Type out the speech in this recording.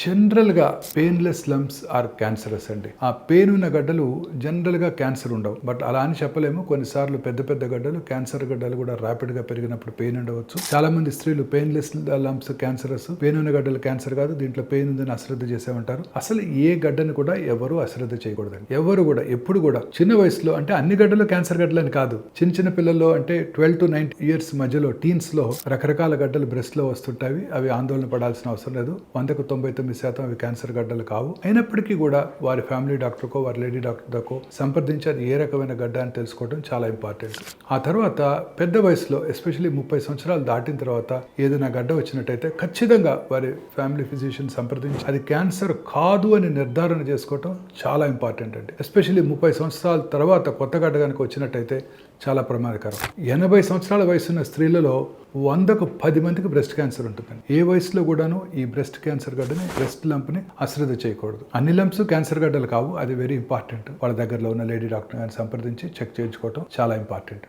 జనరల్గా painless lumps are cancerous అండి. ఆ పెయిన్ ఉన్న గడ్డలు జనరల్గా క్యాన్సర్ ఉండవు. బట్ అలా అని చెప్పలేము. కొన్నిసార్లు పెద్ద పెద్ద గడ్డలు క్యాన్సర్ గడ్డలు కూడా ర్యాపిడ్గా పెరిగినప్పుడు పెయిన్ ఉండవచ్చు. చాలా మంది స్త్రీలు పెయిన్లెస్ లంప్స్ క్యాన్సరస్, పెయిన్ ఉన్న గడ్డలు క్యాన్సర్ కాదు, దీంట్లో పెయిన్ ఉందని అశ్రద్ధ చేసేమంటారు. అసలు ఏ గడ్డను కూడా ఎవరు అశ్రద్ధ చేయకూడదండి. ఎవరు కూడా ఎప్పుడు కూడా చిన్న వయసులో, అంటే అన్ని గడ్డలు క్యాన్సర్ గడ్డలు అని కాదు, చిన్న చిన్న పిల్లల్లో అంటే 12 to 19 ఇయర్స్ మధ్యలో టీన్స్ లో రకరకాల గడ్డలు బ్రెస్ట్ లో వస్తుంటాయి. అవి ఆందోళన పడాల్సిన అవసరం లేదు. 100కు 99% అవి క్యాన్సర్ గడ్డలు కావు. అయినప్పటికీ కూడా వారి ఫ్యామిలీ డాక్టర్కో వారి లేడీ డాక్టర్కో సంప్రదించి అది ఏ రకమైన గడ్డ అని తెలుసుకోవడం చాలా ఇంపార్టెంట్. ఆ తర్వాత పెద్ద వయసులో ఎస్పెషల్లీ 30 సంవత్సరాలు దాటిన తర్వాత ఏదైనా గడ్డ వచ్చినట్టయితే ఖచ్చితంగా వారి ఫ్యామిలీ ఫిజిషియన్ సంప్రదించి అది క్యాన్సర్ కాదు అని నిర్ధారణ చేసుకోవటం చాలా ఇంపార్టెంట్ అండి. ఎస్పెషల్లీ 30 సంవత్సరాల తర్వాత కొత్త గడ్డ కనుక వచ్చినట్టయితే చాలా ప్రమాదకరం. 80 సంవత్సరాల వయసున్న స్త్రీలలో 100కు 10 మందికి బ్రెస్ట్ క్యాన్సర్ ఉంటుందండి. ఏ వయసులో కూడాను ఈ బ్రెస్ట్ క్యాన్సర్ గడ్డని, బ్రెస్ట్ లంప్ని అశ్రద్ధ చేయకూడదు. అన్ని లంప్స్ క్యాన్సర్ గడ్డలు కావు, అది వెరీ ఇంపార్టెంట్. వాళ్ళ దగ్గరలో ఉన్న లేడీ డాక్టర్ గారిని సంప్రదించి చెక్ చేయించుకోవడం చాలా ఇంపార్టెంట్.